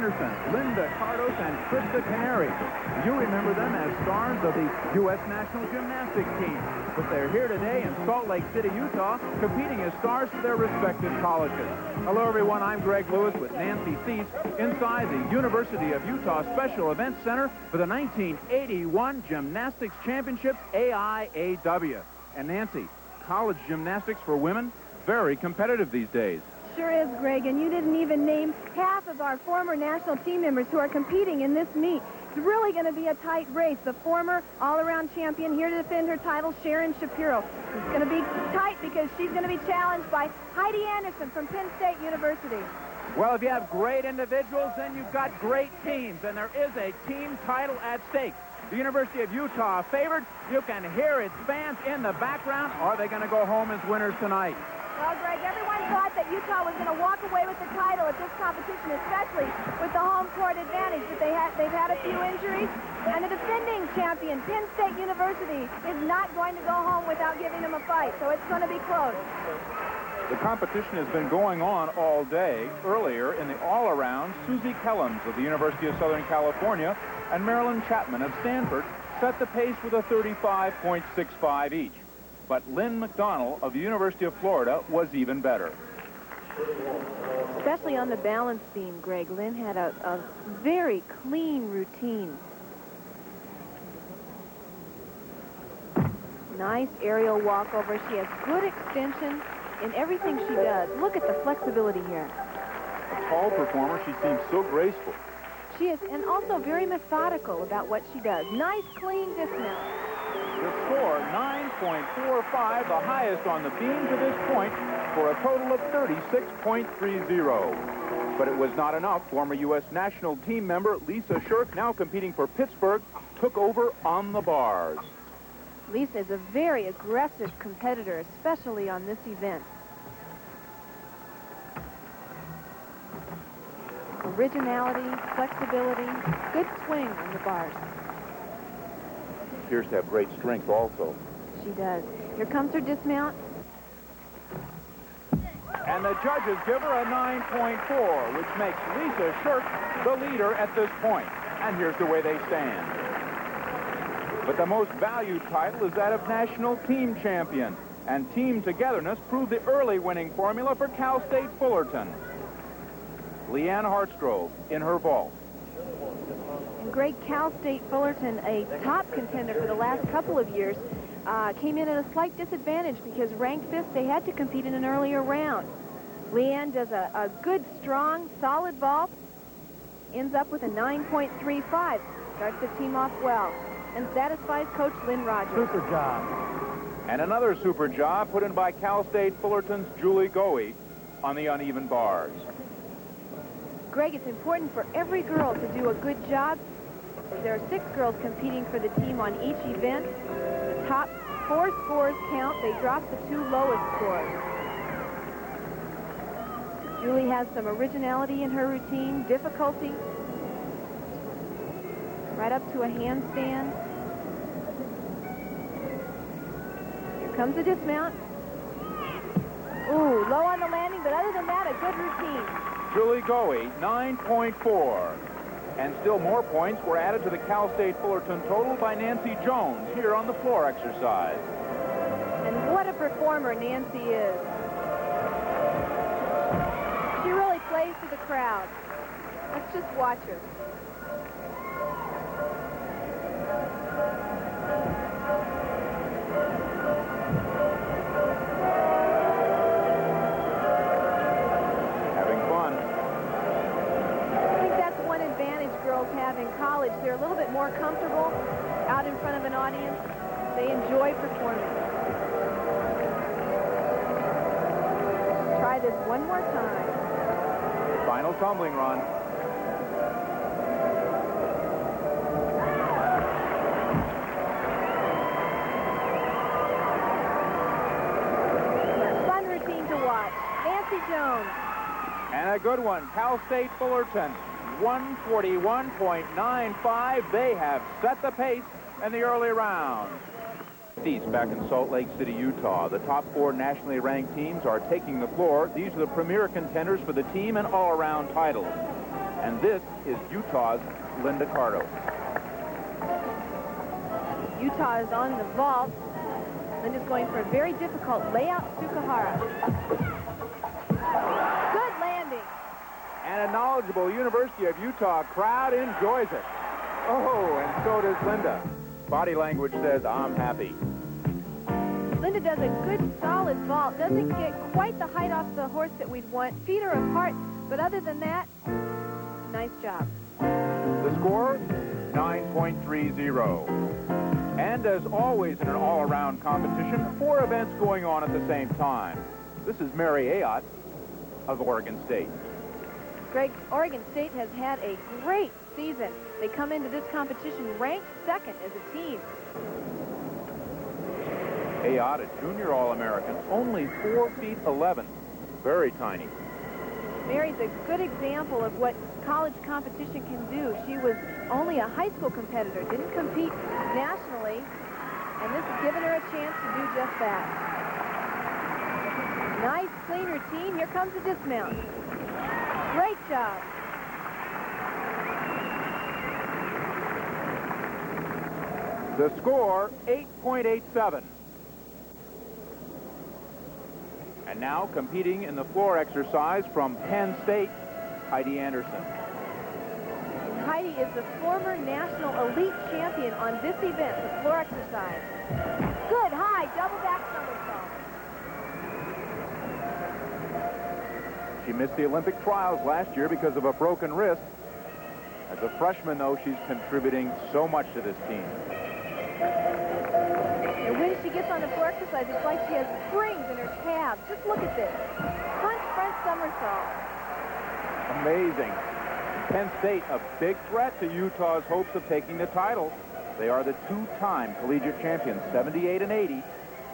Anderson, Linda Cardos, and Krista Canary. You remember them as stars of the U.S. National Gymnastics team. But they're here today in Salt Lake City, Utah, competing as stars for their respective colleges. Hello, everyone. I'm Greg Lewis with Nancy Cease inside the University of Utah Special Events Center for the 1981 Gymnastics Championships, AIAW. And Nancy, college gymnastics for women, very competitive these days. Sure is, Greg, and you didn't even name half of our former national team members who are competing in this meet. It's really going to be a tight race. The former all-around champion here to defend her title, Sharon Shapiro. It's going to be tight because she's going to be challenged by Heidi Anderson from Penn State University. Well, if you have great individuals, then you've got great teams, and there is a team title at stake. The University of Utah favored. You can hear its fans in the background. Are they going to go home as winners tonight? Well, Greg, everyone thought that Utah was going to walk away with the title at this competition, especially with the home court advantage. But they've had a few injuries, and the defending champion, Penn State University, is not going to go home without giving them a fight. So it's going to be close. The competition has been going on all day. Earlier, in the all-around, Susie Kellums of the University of Southern California and Marilyn Chapman of Stanford set the pace with a 35.65 each. But Lynn McDonald of the University of Florida was even better. Especially on the balance beam, Greg. Lynn had a very clean routine. Nice aerial walkover. She has good extension in everything she does. Look at the flexibility here. A tall performer, she seems so graceful. She is, and also very methodical about what she does. Nice, clean dismount. The score, 9.45, the highest on the beam to this point, for a total of 36.30. But it was not enough. Former U.S. national team member Lisa Shirk, now competing for Pittsburgh, took over on the bars. Lisa is a very aggressive competitor, especially on this event. Originality, flexibility, good swing on the bars. Appears to have great strength also. She does. Here comes her dismount. And the judges give her a 9.4, which makes Lisa Shirk the leader at this point. And here's the way they stand. But the most valued title is that of national team champion. And team togetherness proved the early winning formula for Cal State Fullerton. Leanne Hartstrove in her vault. And great Cal State Fullerton, a top contender for the last couple of years, came in at a slight disadvantage because ranked fifth, they had to compete in an earlier round. Leanne does a good, strong, solid vault, ends up with a 9.35, starts the team off well, and satisfies Coach Lynn Rogers. Super job. And another super job put in by Cal State Fullerton's Julie Goey on the uneven bars. Greg, it's important for every girl to do a good job. There are 6 girls competing for the team on each event. The top 4 scores count. They drop the 2 lowest scores. Julie has some originality in her routine, difficulty, right up to a handstand. Here comes the dismount. Ooh, low on the landing, but other than that, a good routine. Julie Goey, 9.4. And still more points were added to the Cal State Fullerton total by Nancy Jones here on the floor exercise. And what a performer Nancy is. She really plays to the crowd. Let's just watch her. Have in college. They're a little bit more comfortable out in front of an audience. They enjoy performing. Try this one more time. Final tumbling run. Fun routine to watch. Nancy Jones. And a good one. Cal State Fullerton. 141.95. They have set the pace in the early round. East back in Salt Lake City, Utah. The top 4 nationally ranked teams are taking the floor. These are the premier contenders for the team and all-around titles. And this is Utah's Linda Cardo. Utah is on the vault. Linda's going for a very difficult layout Tsukahara. Good landing. And a knowledgeable University of Utah crowd enjoys it. Oh, and so does Linda. Body language says, I'm happy. Linda does a good, solid vault. Doesn't get quite the height off the horse that we'd want. Feet are apart, but other than that, nice job. The score, 9.30. And as always in an all-around competition, 4 events going on at the same time. This is Mary Ayotte of Oregon State. Greg, Oregon State has had a great season. They come into this competition ranked 2nd as a team. Ayotte, a junior All-American, only 4 feet 11. Very tiny. Mary's a good example of what college competition can do. She was only a high school competitor, didn't compete nationally, and this has given her a chance to do just that. Nice, clean routine. Here comes the dismount. Great job. The score, 8.87. And now competing in the floor exercise from Penn State, Heidi Anderson. Heidi is the former national elite champion on this event, the floor exercise. Good, high, double back somersault. She missed the Olympic trials last year because of a broken wrist. As a freshman, though, she's contributing so much to this team. And when she gets on the floor exercise, it's like she has springs in her calves. Just look at this. Punch front somersault. Amazing. Penn State, a big threat to Utah's hopes of taking the title. They are the 2-time collegiate champions, 78 and 80,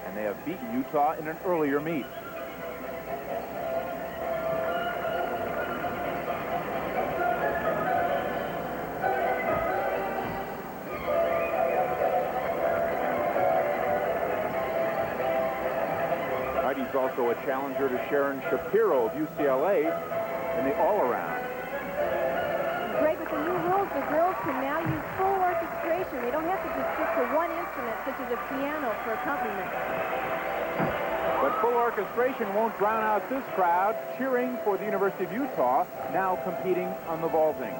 and they have beaten Utah in an earlier meet. Heidi's also a challenger to Sharon Shapiro of UCLA in the all-around. Great, with the new rules, the girls can now use full orchestration. They don't have to just stick to one instrument, such as a piano, for accompaniment. But full orchestration won't drown out this crowd cheering for the University of Utah, now competing on the vaulting.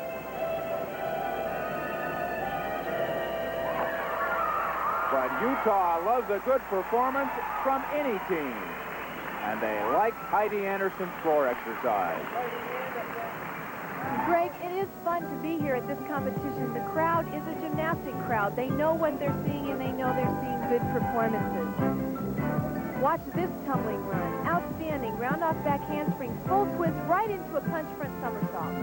But Utah loves a good performance from any team. And they like Heidi Anderson's floor exercise. Greg, it is fun to be here at this competition. The crowd is a gymnastic crowd. They know what they're seeing, and they know they're seeing good performances. Watch this tumbling run. Outstanding. Round off back handspring, full twist right into a punch front somersault.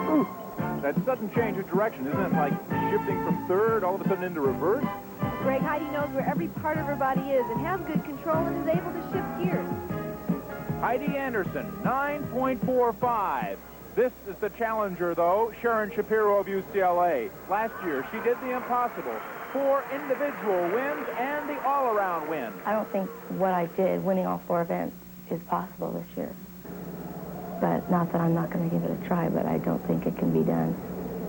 Ooh, that sudden change of direction, isn't it like shifting from third all of a sudden into reverse? Greg, Heidi knows where every part of her body is and has good control and is able to shift gears. Heidi Anderson, 9.45. This is the challenger, though, Sharon Shapiro of UCLA. Last year, she did the impossible. 4 individual wins and the all-around win. I don't think what I did, winning all 4 events, is possible this year. But not that I'm not going to give it a try, but I don't think it can be done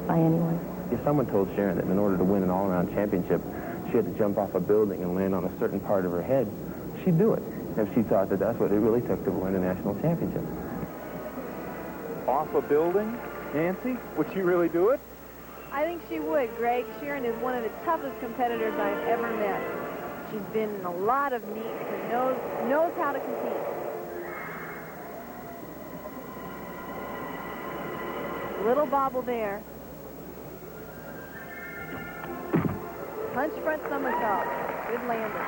by anyone. If someone told Sharon that in order to win an all-around championship, she had to jump off a building and land on a certain part of her head, she'd do it if she thought that that's what it really took to win a national championship. Off a building? Nancy, would she really do it? I think she would, Greg. Sharon is one of the toughest competitors I've ever met. She's been in a lot of meets and knows how to compete. Little bobble there. Punch front somersault. Good landing.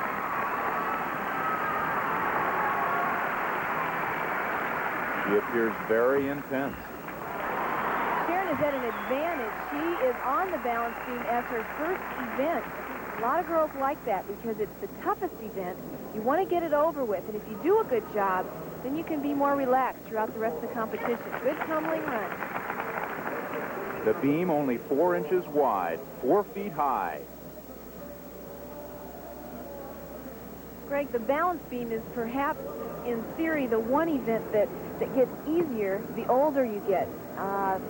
She appears very intense. Sharon is at an advantage. She is on the balance beam as her first event. A lot of girls like that because it's the toughest event. You want to get it over with, and if you do a good job, then you can be more relaxed throughout the rest of the competition. Good tumbling run. The beam only 4 inches wide, 4 feet high. Greg, the balance beam is perhaps, in theory, the one event that that gets easier the older you get. On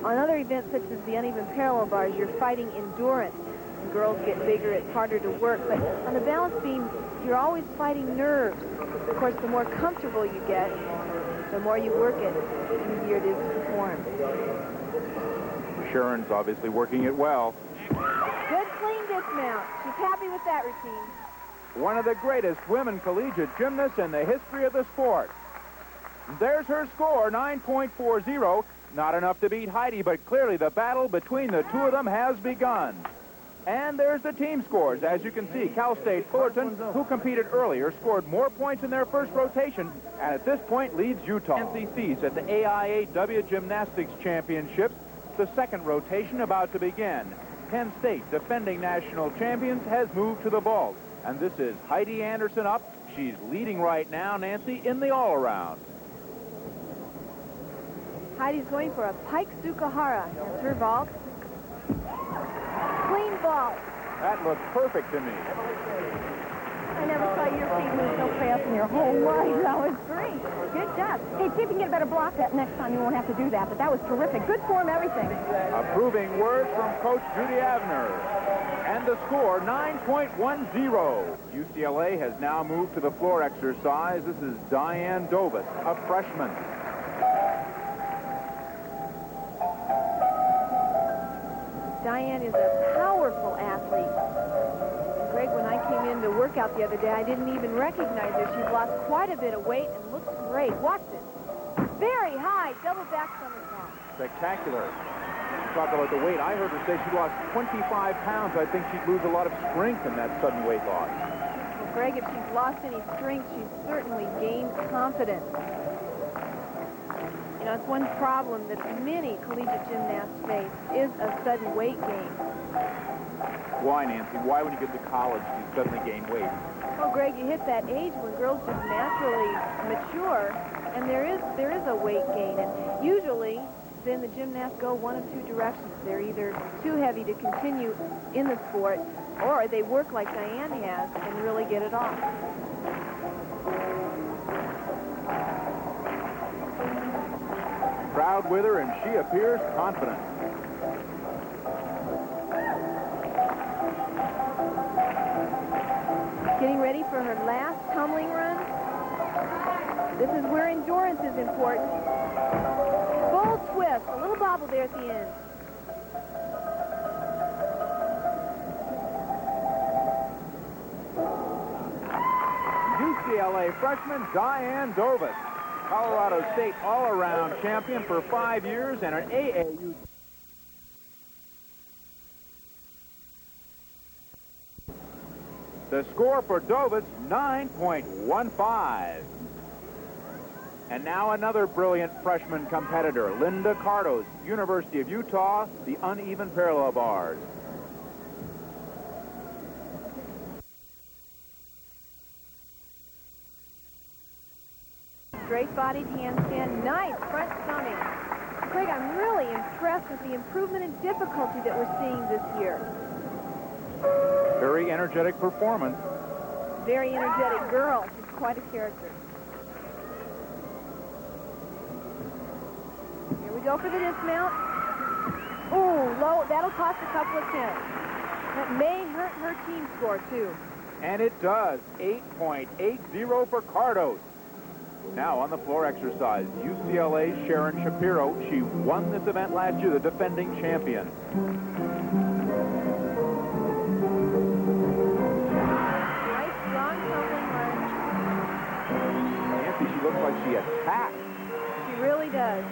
other events such as the uneven parallel bars, you're fighting endurance. When girls get bigger, it's harder to work. But on the balance beam, you're always fighting nerves. Of course, the more comfortable you get, the more you work it, the easier it is to perform. Sharon's obviously working it well. Good clean dismount. She's happy with that routine. One of the greatest women collegiate gymnasts in the history of the sport. There's her score, 9.40. Not enough to beat Heidi, but clearly the battle between the two of them has begun. And there's the team scores. As you can see, Cal State Fullerton, who competed earlier, scored more points in their first rotation, and at this point leads Utah. NCC's at the AIAW Gymnastics Championships, the second rotation about to begin. Penn State, defending national champions, has moved to the vault. And this is Heidi Anderson up. She's leading right now, Nancy, in the all-around. Heidi's going for a pike Tsukahara as her vault. Clean vault. That looks perfect to me. I never saw your feet move so fast in your whole life. That was great. Good job. Hey, see if you can get a better block that next time. You won't have to do that, but that was terrific. Good form, everything. Approving words from Coach Judy Avner. And the score, 9.10. UCLA has now moved to the floor exercise. This is Diane Dovis, a freshman. Diane is a powerful athlete. Greg, when I came in to work out the other day, I didn't even recognize her. She's lost quite a bit of weight and looks great. Watch this. Very high double back somersault. Spectacular. You talk about the weight. I heard her say she lost 25 pounds. I think she'd lose a lot of strength in that sudden weight loss. Well, Greg, if she's lost any strength, she's certainly gained confidence. You know, it's one problem that many collegiate gymnasts face is a sudden weight gain. Why, Nancy? Why, when you get to college, do you suddenly gain weight? Well, Greg, you hit that age when girls just naturally mature, and there is a weight gain. And usually, then the gymnasts go one of two directions. They're either too heavy to continue in the sport, or they work like Diane has and really get it off. Proud with her, and she appears confident. Getting ready for her last tumbling run. This is where endurance is important. Full twist, a little bobble there at the end. UCLA freshman Diane Dovis, Colorado State all-around champion for 5 years and an AAU. The score for Dovis, 9.15. And now another brilliant freshman competitor, Linda Cardos, University of Utah, the uneven parallel bars. Straight-bodied handstand, nice front stomach. Craig, I'm really impressed with the improvement in difficulty that we're seeing this year. Very energetic performance. Very energetic girl. She's quite a character. Here we go for the dismount. Ooh, low. That'll cost a couple of counts. That may hurt her team score, too. And it does. 8.80 for Cardos. Now on the floor exercise, UCLA's Sharon Shapiro. She won this event last year, the defending champion. Nice, strong tumbling lunge. Nancy, she looks like she attacked. She really does.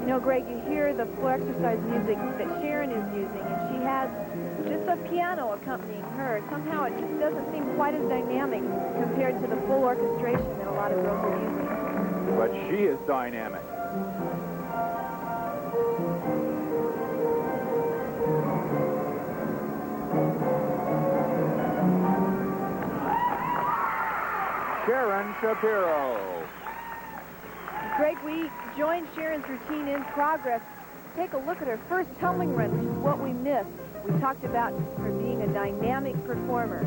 You know, Greg, you hear the floor exercise music that Sharon is using, and she has just a piano accompanying her. Somehow it just doesn't seem quite as dynamic compared to the full orchestration that a lot of girls are using. But she is dynamic. Sharon Shapiro. Greg, we joined Sharon's routine in progress. Take a look at her first tumbling run, which is what we missed. We talked about her being a dynamic performer.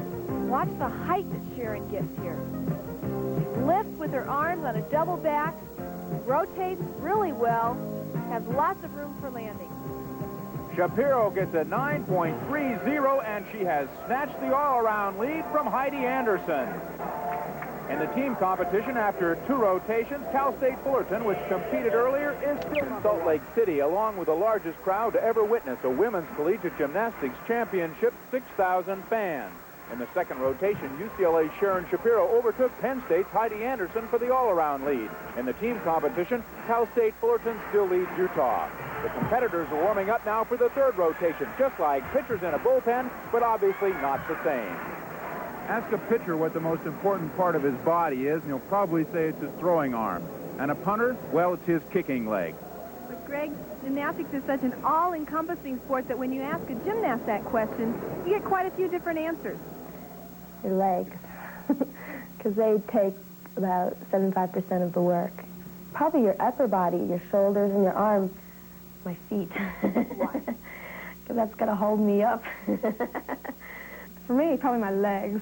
Watch the height that Sharon gets here. She lifts with her arms on a double back, rotates really well, has lots of room for landing. Shapiro gets a 9.30, and she has snatched the all-around lead from Heidi Anderson. In the team competition, after 2 rotations, Cal State Fullerton, which competed earlier, is still in Salt Lake City, along with the largest crowd to ever witness a women's collegiate gymnastics championship, 6,000 fans. In the second rotation, UCLA's Sharon Shapiro overtook Penn State's Heidi Anderson for the all-around lead. In the team competition, Cal State Fullerton still leads Utah. The competitors are warming up now for the third rotation, just like pitchers in a bullpen, but obviously not the same. Ask a pitcher what the most important part of his body is, and he'll probably say it's his throwing arm. And a punter, well, it's his kicking leg. But Greg, gymnastics is such an all-encompassing sport that when you ask a gymnast that question, you get quite a few different answers. Your legs, because they take about 75% of the work. Probably your upper body, your shoulders and your arms. My feet. Why? Because that's going to hold me up. For me, probably my legs,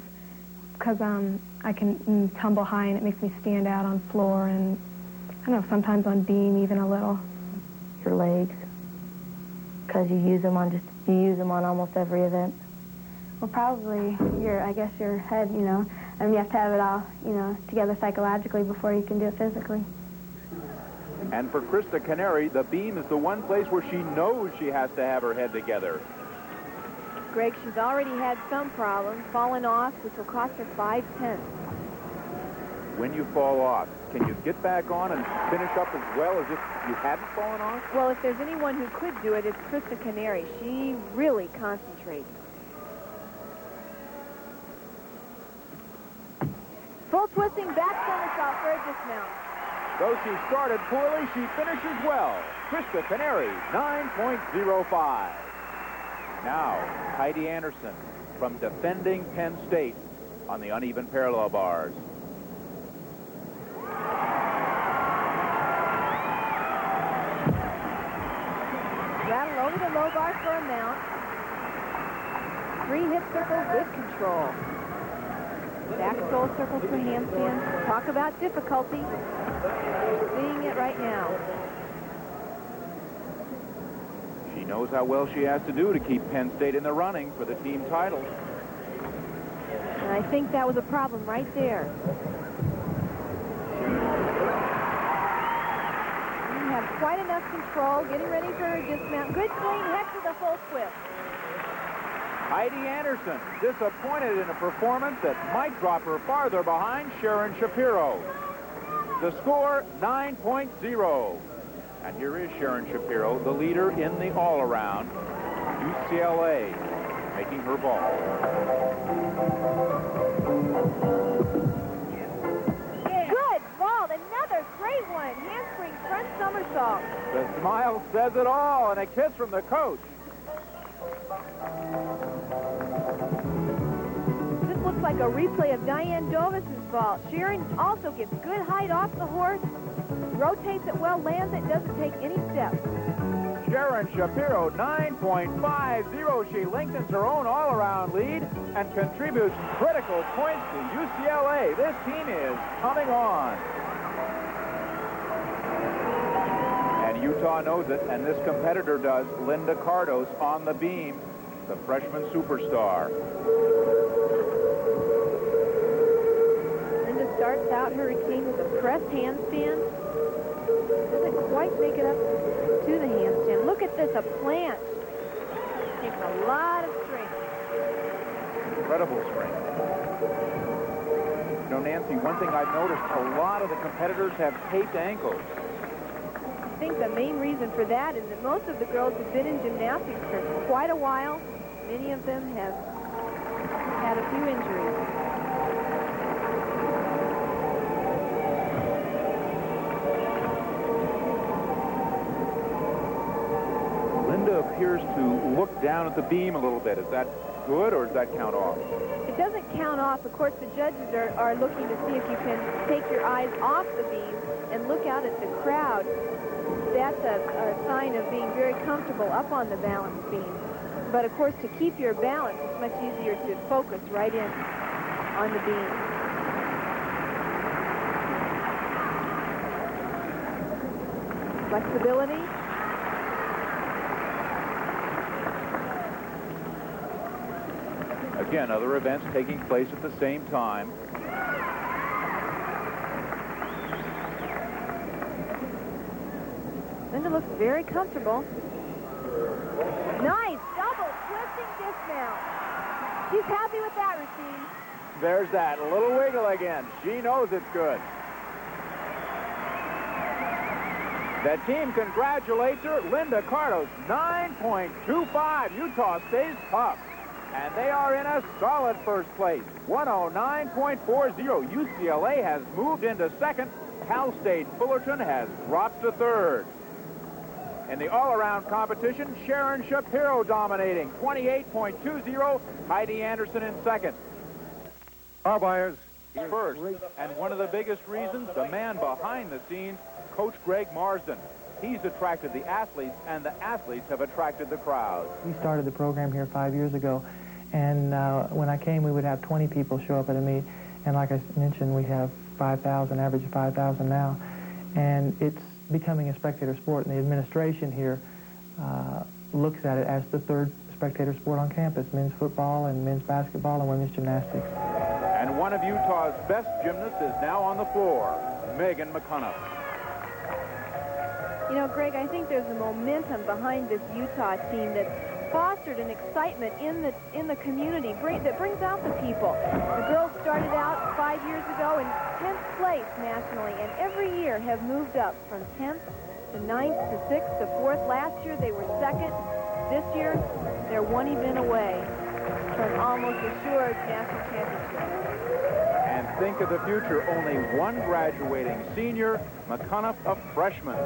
because I can tumble high and it makes me stand out on floor and, I don't know, sometimes on beam even a little. Your legs, because you use them on almost every event. Well, probably I guess your head, you know. I mean, you have to have it all, you know, together psychologically before you can do it physically. And for Krista Canary, the beam is the one place where she knows she has to have her head together. Greg, she's already had some problems, fallen off, which will cost her 5/10. When you fall off, can you get back on and finish up as well as if you hadn't fallen off? Well, if there's anyone who could do it, it's Krista Canary. She really concentrates. Full twisting back somersault for a dismount. Though she started poorly, she finishes well. Krista Canary, 9.05. Now, Heidi Anderson from defending Penn State on the uneven parallel bars. Rattle over the low bar for a mount. 3 hip circles, good control. Back sole circles for handstand. Talk about difficulty. You're seeing it right now. She knows how well she has to do to keep Penn State in the running for the team title. And I think that was a problem right there. You have quite enough control, getting ready for her dismount. Good swing, head to the full twist. Heidi Anderson disappointed in a performance that might drop her farther behind Sharon Shapiro. The score, 9.0. And here is Sharon Shapiro, the leader in the all-around. UCLA making her ball. Good ball, another great one. Handspring front somersault. The smile says it all, and a kiss from the coach. This looks like a replay of Diane Dovis's ball. Sharon also gets good height off the horse, rotates it well, lands it, doesn't take any steps. Sharon Shapiro, 9.50. She lengthens her own all-around lead and contributes critical points to UCLA. This team is coming on. And Utah knows it, and this competitor does. Linda Cardos on the beam, the freshman superstar. Linda starts out her routine with a press handstand. Doesn't quite make it up to the handstand. Look at this, a plant. Takes a lot of strength. Incredible strength. You know, Nancy, one thing I've noticed, a lot of the competitors have taped ankles. I think the main reason for that is that most of the girls have been in gymnastics for quite a while. Many of them have had a few injuries. Linda appears to look down at the beam a little bit. Is that good, or does that count off? It doesn't count off. Of course, the judges are looking to see if you can take your eyes off the beam and look out at the crowd. That's a sign of being very comfortable up on the balance beam. But, of course, to keep your balance, it's much easier to focus right in on the beam. Flexibility. Again, other events taking place at the same time. Linda looks very comfortable. Nice double twisting dismount. She's happy with that routine. There's that little wiggle again. She knows it's good. The team congratulates her. Linda Cardos, 9.25. Utah stays tough. And they are in a solid first place. 109.40. UCLA has moved into second. Cal State Fullerton has dropped to third. In the all-around competition, Sharon Shapiro dominating, 28.20. Heidi Anderson in second. Our buyers first, and one of the biggest reasons, the man behind the scenes, Coach Greg Marsden. He's attracted the athletes, and the athletes have attracted the crowd. We started the program here 5 years ago, and when I came, we would have 20 people show up at a meet, and like I mentioned, we have 5,000, average of 5,000 now, and it's becoming a spectator sport, and the administration here looks at it as the third spectator sport on campus, men's football and men's basketball and women's gymnastics. And one of Utah's best gymnasts is now on the floor, Megan McConough. You know, Greg, I think there's a momentum behind this Utah team that fostered an excitement in the community that brings out the people. The girls started out 5 years ago in 10th place nationally, and every year have moved up from 10th to 9th to 6th to 4th. Last year they were second. This year they're one event away from almost assured national championship. And think of the future, only one graduating senior, McConough, a freshman.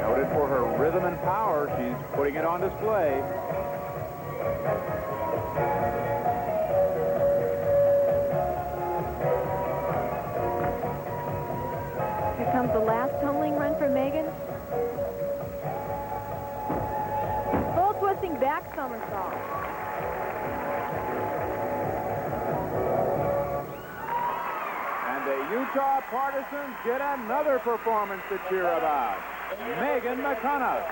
Noted for her rhythm and power, she's putting it on display. Here comes the last tumbling run for Megan. Full twisting back somersault. And the Utah Partisans get another performance to cheer about. Megan McConough,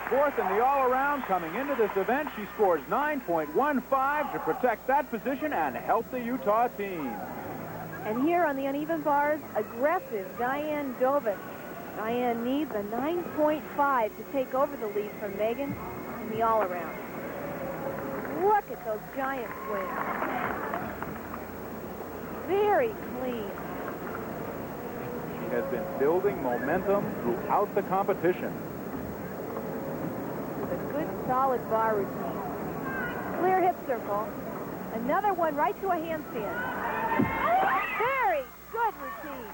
fourth in the all-around. Coming into this event, she scores 9.15 to protect that position and help the Utah team. And here on the uneven bars, aggressive Diane Dovin. Diane needs a 9.5 to take over the lead from Megan in the all-around. Look at those giant swings. Very clean. She has been building momentum throughout the competition. With a good, solid bar routine. Clear hip circle. Another one right to a handstand. Very good routine.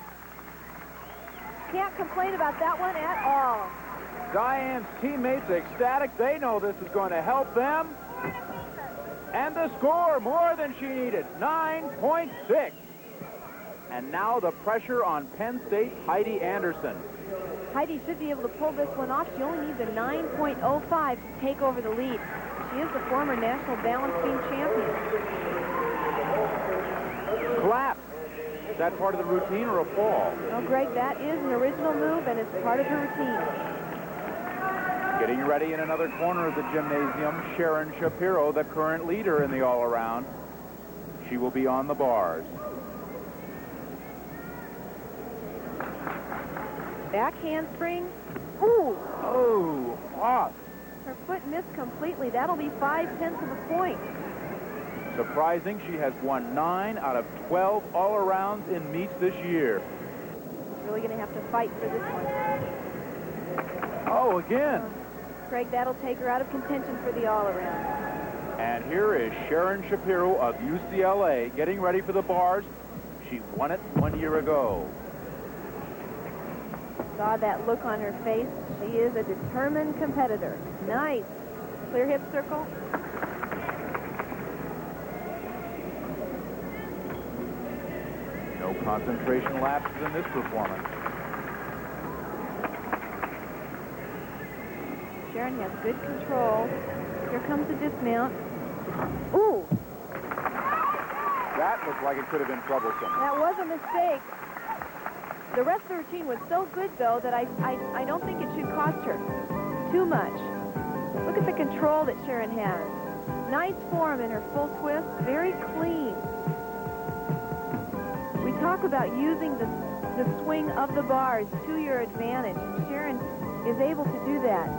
Can't complain about that one at all. Diane's teammates ecstatic. They know this is going to help them. And the score more than she needed, 9.6. And now the pressure on Penn State's Heidi Anderson. Heidi should be able to pull this one off. She only needs a 9.05 to take over the lead. She is the former national balance beam champion. Clap. Is that part of the routine or a fall? Well, Greg, that is an original move, and it's part of her routine. Getting ready in another corner of the gymnasium, Sharon Shapiro, the current leader in the all-around. She will be on the bars. Back handspring. Ooh. Oh, off. Her foot missed completely. That'll be 5/10 of a point. Surprising, she has won 9 out of 12 all-arounds in meets this year. She's really going to have to fight for this one. Oh, again. Greg, that'll take her out of contention for the all-around. And here is Sharon Shapiro of UCLA getting ready for the bars. She won it 1 year ago. Saw that look on her face. She is a determined competitor. Nice. Clear hip circle. No concentration lapses in this performance. Sharon has good control. Here comes the dismount. Ooh! That looked like it could have been troublesome. That was a mistake. The rest of the routine was so good, though, that I don't think it should cost her too much. Look at the control that Sharon has. Nice form in her full twist, very clean. We talk about using the swing of the bars to your advantage. Sharon is able to do that.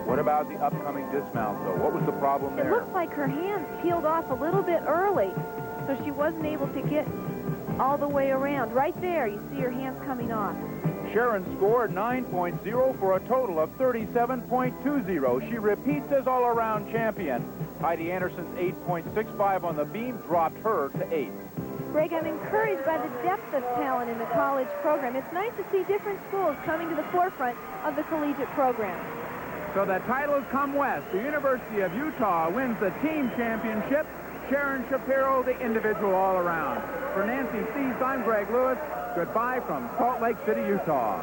What about the upcoming dismount, though? What was the problem there? It looks like her hands peeled off a little bit early, so she wasn't able to get all the way around. Right there, you see her hands coming off. Sharon scored 9.0 for a total of 37.20. She repeats as all-around champion. Heidi Anderson's 8.65 on the beam dropped her to 8. Greg, I'm encouraged by the depth of talent in the college program. It's nice to see different schools coming to the forefront of the collegiate program. So the titles come west. The University of Utah wins the team championship. Sharon Shapiro, the individual all-around. For Nancy Cease, I'm Greg Lewis. Goodbye from Salt Lake City, Utah.